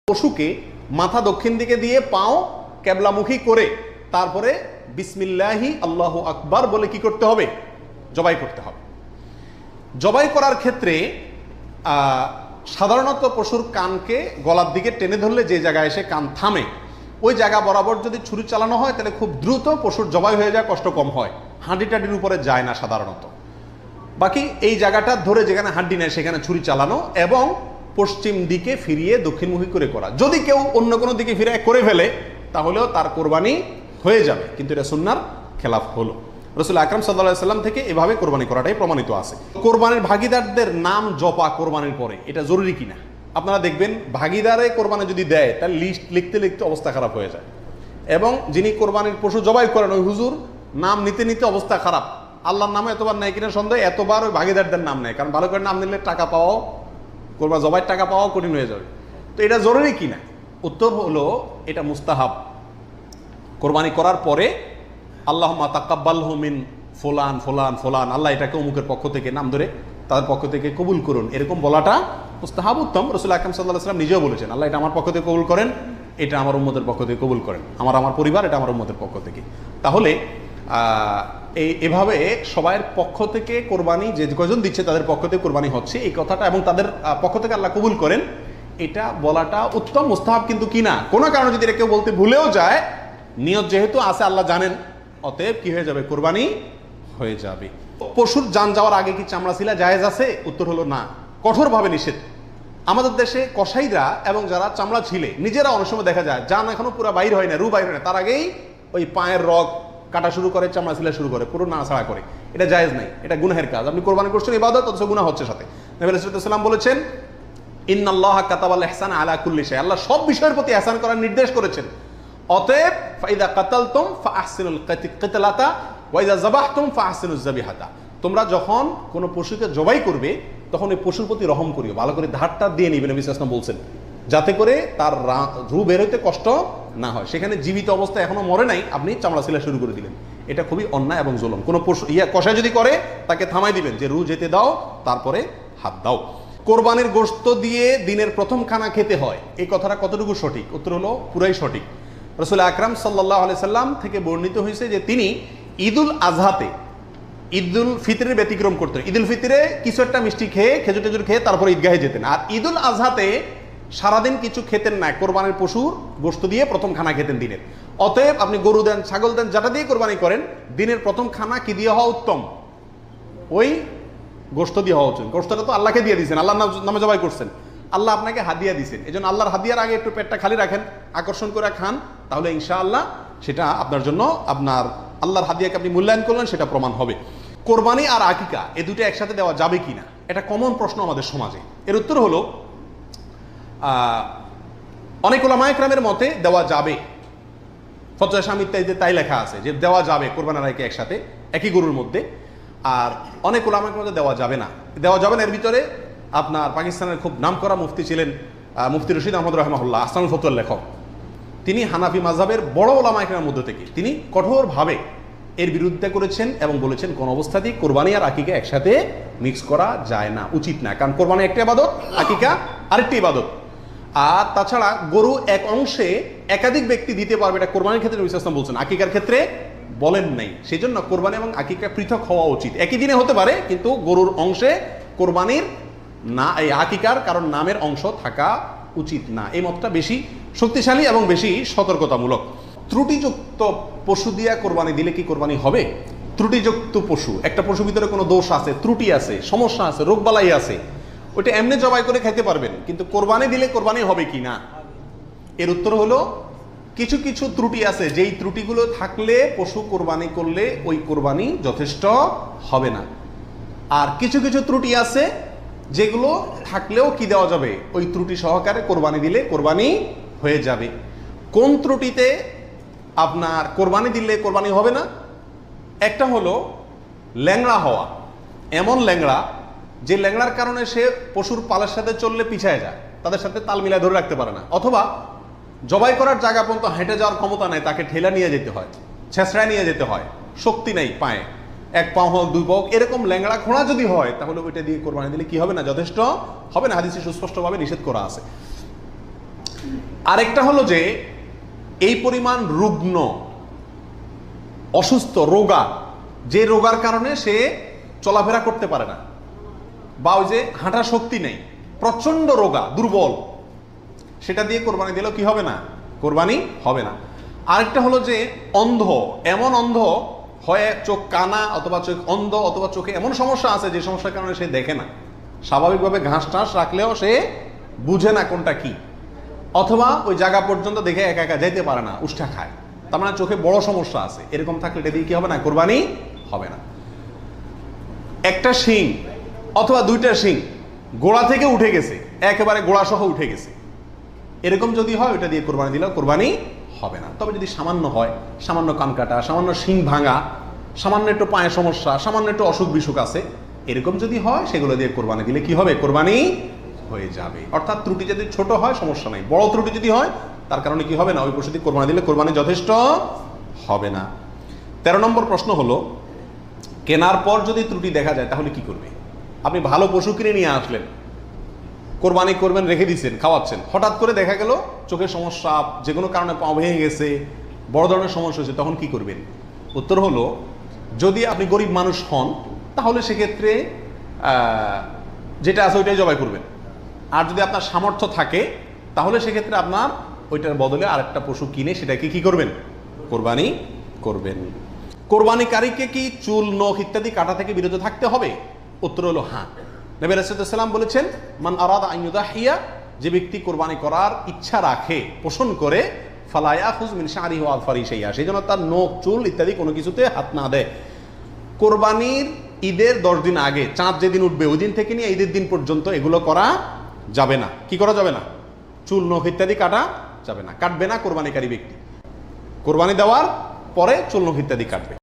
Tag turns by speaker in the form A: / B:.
A: পশুকে মাথা দক্ষিণ দিকে দিয়ে পাও কেবলামুখী করে তারপরে বিসমিল্লাহি আল্লাহু আকবার বলে কি করতে হবে? জবাই করতে হবে। জবাই করার ক্ষেত্রে সাধারণত পশুর কানকে গলার দিকে টেনে ধরলে যে জায়গায় এসে কান থামে ওই জায়গা বরাবর যদি ছুরি চালানো হয় তাহলে খুব দ্রুত পশুর জবাই হয়ে যায়, কষ্ট কম হয়, হাঁডি টাডির উপরে যায় না সাধারণত। বাকি এই জায়গাটা ধরে যেখানে হাড্ডি নেয় সেখানে ছুরি চালানো এবং পশ্চিম দিকে ফিরিয়ে দক্ষিণমুখী করে করা। যদি কেউ অন্য কোনো দিকে ফিরে করে ফেলে তাহলেও তার কোরবানি হয়ে যাবে, কিন্তু এটা সুন্নাহর খেলাফ হলো। রাসূল আকরাম সাল্লাল্লাহু আলাইহি সাল্লাম থেকে এভাবে কোরবানি করাটাই প্রমাণিত আছে। কোরবানির ভাগীদারদের নাম জপা কোরবানির পরে এটা জরুরি কিনা আপনারা দেখবেন। ভাগীদারে কোরবানি যদি দেয় তার লিস্ট লিখতে লিখতে অবস্থা খারাপ হয়ে যায়, এবং যিনি কোরবানির পশু জবাই করেন ওই হুজুর নাম নিতে নিতে অবস্থা খারাপ। আল্লাহর নামে এতবার নেয় কিনা সন্দেহ, এতবার ওই ভাগীদারদের নাম নেয়, কারণ ভালো করে নাম নিলে টাকা পাওয়াও, কোরবানি জবাইয়ের টাকা পাওয়াও কঠিন হয়ে যাবে। তো এটা জরুরি কিনা? উত্তর হলো এটা মুস্তাহাব। কোরবানি করার পরে আল্লাহুম্মা তাকাব্বালহু মিন ফুলান ফুলান ফুলান, আল্লাহ এটাকে অমুকের পক্ষ থেকে নাম ধরে তাদের পক্ষ থেকে কবুল করুন, এরকম বলাটা মুস্তাহাব, উত্তম। রাসূল আকরাম সাল্লাল্লাহু আলাইহি ওয়াসাল্লাম নিজেও বলেছেন আল্লাহ এটা আমার পক্ষ থেকে কবুল করেন, এটা আমার উম্মতের পক্ষ থেকে কবুল করেন, আমার পরিবার, এটা আমার উম্মতের পক্ষ থেকে। তাহলে এভাবে সবাইয়ের পক্ষ থেকে কোরবানি যে কয়জন দিচ্ছে তাদের পক্ষ থেকে কোরবানি হচ্ছে এই কথাটা, এবং তাদের পক্ষ থেকে আল্লাহ কবুল করেন, এটা বলাটা উত্তম, মুস্তাহাব। কিন্তু কিনা কোনো কারণে যদি এটা কেউ বলতে ভুলেও যায়, নিয়ত যেহেতু আছে আল্লাহ জানেন, অতএব কি হয়ে যাবে? কোরবানি হয়ে যাবে। পশুর জান যাওয়ার আগে কি চামড়া ছিলা জায়েজ আছে? উত্তর হলো না, কঠোরভাবে নিষেধ। আমাদের দেশে কসাইরা এবং যারা চামড়া ছিলে নিজেরা অনেক সময় দেখা যায় জান এখনো পুরো বাইর হয় না, রু বাইর হয় না, তার আগেই ওই পায়ের রগ কাটা শুরু করে, চামড়া ছিলা শুরু করে, পুরো নাড়াছাড়া করে। এটা জায়েজ নাই, এটা গুনাহের কাজ। আপনি কোরবানি করছেন ইবাদত, অথচ গুনাহ হচ্ছে সাথে। নবী সাল্লাল্লাহু আলাইহি ওয়াসাল্লাম বলেছেন ইন্নাল্লাহা কাতাবাল ইহসানা আলা কুল্লি শাই, আল্লাহ সব বিষয়ের প্রতি ইহসান করার নির্দেশ করেছেন। অতএব ফাইদা কাতালতুম ফাআহসিনুল কিতলাতা ওয়া ইযা যাবাহতুম ফাআহসিনুজ যাবিহাতা, তোমরা যখন কোনো পশুকে জবাই করবে তখন এই পশুর প্রতি রহম করিও, ভালো করে ধারটা দিয়ে নিবে। নবী সাল্লাল্লাহু আলাইহি ওয়াসাল্লাম বলছেন যাতে করে তার রূহ বের হইতে কষ্ট না হয়। সেখানে জীবিত অবস্থায় এখনো মরে নাই, আপনি চামড়া ছিলা শুরু করে দিলেন, এটা খুবই অন্যায় এবং জুলুম। কোনো পশু কষায় যদি করে তাকে থামাই দিবেন যে রূহ যেতে দাও, তারপরে হাত দাও। কোরবানির গোশত দিয়ে দিনের প্রথম খানা খেতে হয়, এই কথাটা কতটুকু সঠিক? উত্তর হলো পুরাই সঠিক। রাসূল আকরাম সাল্লাল্লাহু আলাইহি সাল্লাম থেকে বর্ণিত হয়েছে যে তিনি ঈদুল আজহাতে ঈদুল ফিতরের ব্যতিক্রম করতেন। ঈদুল ফিতরে কিছু একটা মিষ্টি খেয়ে, খেজুর টেজুর খেয়ে তারপরে ঈদগাহে যেতেন, আর ঈদুল আজহাতে সারাদিন কিছু খেতেন না, কোরবানির পশুর গোশত দিয়ে প্রথম খানা খেতেন দিনের। অতএব আপনি গরু দেন, ছাগল দেন, যেটা দিয়ে কোরবানি করেন, দিনের প্রথম খানা কি দিয়ে হওয়া উত্তম? ওই গোশত দিয়ে হওয়া উচিত। গোশতটা তো আল্লাহকে দিয়ে দিয়েছেন, আল্লাহর নামে জবাই করছেন, আল্লাহ আপনাকে হাদিয়া দিয়েছেন, এই জন্য আল্লাহর হাদিয়ার আগে একটু পেটটা খালি রাখেন, আকর্ষণ করে খান, তাহলে ইনশাআল্লাহ সেটা আপনার জন্য, আপনার আল্লাহর হাদিয়াকে আপনি মূল্যায়ন করলেন, সেটা প্রমাণ হবে। কোরবানি আর আকিকা এই দুটো একসাথে দেওয়া যাবে কিনা, এটা কমন প্রশ্ন আমাদের সমাজে। এর উত্তর হলো অনেক উলামায়ে কেরামের মতে দেওয়া যাবে। ফতোয়া শামী ইত্যাদিতে তাই লেখা আছে যে দেওয়া যাবে কোরবানি আর আকিকা একসাথে একই গরুর মধ্যে। আর অনেক উলামায়ে কেরামের মধ্যে দেওয়া যাবে না। এর ভিতরে আপনার পাকিস্তানের খুব নামকরা মুফতি ছিলেন মুফতি রশিদ আহমদ রাহমাহুল্লাহ, আহসানুল ফতোয়ার লেখক। তিনি হানাফি মাযহাবের বড় উলামায়ে কেরামের মধ্যে থেকে তিনি কঠোরভাবে এর বিরুদ্ধে করেছেন এবং বলেছেন কোন অবস্থাতেই কোরবানি আর আকিকা একসাথে মিক্স করা যায় না, উচিত না। কারণ কোরবানি একটা ইবাদত, আকিকা আরেকটি ইবাদত। আর তাছাড়া গরু এক অংশে একাধিক ব্যক্তি দিতে পারবে, এটা কোরবানির ক্ষেত্রে নবী সাল্লাল্লাহু আলাইহি ওয়াসাল্লাম বলছেন, আকিকার ক্ষেত্রে বলেন নাই। সেই জন্য কোরবানি এবং আকিকা পৃথক হওয়া উচিত। একই দিনে হতে পারে, কিন্তু গরুর অংশে কোরবানির না, এই আকিকার কারণ নামের অংশ থাকা উচিত না। এই মতটা বেশি শক্তিশালী এবং বেশি সতর্কতামূলক। ত্রুটিযুক্ত পশু দিয়া কোরবানি দিলে কি কোরবানি হবে? ত্রুটিযুক্ত পশু, একটা পশুর ভিতরে কোনো দোষ আছে, ত্রুটি আছে, সমস্যা আছে, রোগবালাই আছে, ওইটা এমনি জবাই করে খাইতে পারবেন, কিন্তু কোরবানি দিলে কোরবানি হবে কি না? এর উত্তর হলো কিছু কিছু ত্রুটি আছে, যেই ত্রুটিগুলো থাকলে পশু কোরবানি করলে ওই কোরবানি যথেষ্ট হবে না। আর কিছু কিছু ত্রুটি আছে যেগুলো থাকলেও কি দেওয়া যাবে? ওই ত্রুটি সহকারে কোরবানি দিলে কোরবানি হয়ে যাবে। কোন ত্রুটিতে আপনার কোরবানি দিলে কোরবানি হবে না? একটা হলো ল্যাংড়া হওয়া, এমন ল্যাংড়া যে ল্যাংড়ার কারণে সে পশুর পালের সাথে চললে পিছায় যায়, তাদের সাথে তাল মিলায় ধরে রাখতে পারে না, অথবা জবাই করার জায়গা পর্যন্ত হেঁটে যাওয়ার ক্ষমতা নেই, তাকে ঠেলা নিয়ে যেতে হয়, ছেঁচড়ায় নিয়ে যেতে হয়, শক্তি নেই পায়ে, এক পাও হোক দুই পাও, এরকম ল্যাংড়া ঘোড়া যদি হয় তাহলে ওইটা দিয়ে কোরবানি দিলে কি হবে না? যথেষ্ট হবে না। হাদিসে সুস্পষ্টভাবে নিষেধ করা আছে। আরেকটা হলো যে এই পরিমাণ রুগ্ন, অসুস্থ, রোগা, যে রোগার কারণে সে চলাফেরা করতে পারে না, বা ওই যে হাঁটার শক্তি নেই, প্রচন্ড রোগা, দুর্বল, সেটা দিয়ে কোরবানি দিলেও কি হবে না? কোরবানি হবে না। আরেকটা হলো যে অন্ধ, এমন অন্ধ হয়, চোখ কানা অথবা চোখ অন্ধ, অথবা চোখে এমন সমস্যা আছে যে সমস্যার কারণে সে দেখে না, স্বাভাবিকভাবে ঘাস টাস রাখলেও সে বুঝে না কোনটা কি, অথবা ওই জায়গা পর্যন্ত দেখে একা একা যেতে পারে না, উষ্ঠা খায়, তার মানে চোখে বড় সমস্যা আছে, এরকম থাকলে এটা দিয়ে কি হবে না? কোরবানি হবে না। একটা শিং অথবা দুইটা শিং গোড়া থেকে উঠে গেছে, একেবারে গোড়া সহ উঠে গেছে, এরকম যদি হয় ওইটা দিয়ে কোরবানি দিলেও কোরবানি হবে না। তবে যদি সামান্য হয়, সামান্য কান কাটা, সামান্য শিং ভাঙা, সামান্য একটু পায়ে সমস্যা, সামান্য একটু অসুখ বিসুখ আছে, এরকম যদি হয় সেগুলো দিয়ে কোরবানি দিলে কি হবে? কোরবানি হয়ে যাবে। অর্থাৎ ত্রুটি যদি ছোট হয় সমস্যা নাই, বড় ত্রুটি যদি হয় তার কারণে কি হবে না? ওই পশু দিয়ে কোরবানি দিলে কোরবানি যথেষ্ট হবে না। 13 নম্বর প্রশ্ন হলো, কেনার পর যদি ত্রুটি দেখা যায় তাহলে কি করবে? আপনি ভালো পশু কিনে নিয়ে আসলেন, কোরবানি করবেন, রেখে দিচ্ছেন, খাওয়াচ্ছেন, হঠাৎ করে দেখা গেল চোখের সমস্যা, যে কোনো কারণে পা ভেঙে গেছে, বড় ধরনের সমস্যা হয়েছে, তখন কি করবেন? উত্তর হলো, যদি আপনি গরিব মানুষ হন তাহলে সেক্ষেত্রে যেটা আছে ওইটাই জবাই করবেন। আর যদি আপনার সামর্থ্য থাকে তাহলে সেক্ষেত্রে আপনার ওইটার বদলে আরেকটা পশু কিনে সেটাকে কি করবেন? কোরবানি করবেন। কোরবানিকারীকে কি চুল, নখ ইত্যাদি কাটা থেকে বিরত থাকতে হবে? উত্তর হলো হ্যাঁ। নবী রাসূলুল্লাহ সাল্লাল্লাহু আলাইহি ওয়াসাল্লাম বলেছেন, মান আরাদা আন ইউদাহিয়া, যে ব্যক্তি কোরবানি করার ইচ্ছা রাখে, পোষণ করে, ফালা ইয়াখুয মিন শা'রিহি ওয়া আযফারিহি শাইআ, সেই জন্য তার নখ, চুল ইত্যাদি কোনো কিছুতে হাত না দেয়। কোরবানির ঈদের 10 দিন আগে, চাঁদ যেদিন উঠবে ওই দিন থেকে নিয়ে ঈদের দিন পর্যন্ত এগুলো করা যাবে না। কি করা যাবে না? চুল, নখ ইত্যাদি কাটা যাবে না, কাটবে না কোরবানিকারী ব্যক্তি। কোরবানি দেওয়ার পরে চুল, নখ ইত্যাদি কাটবে।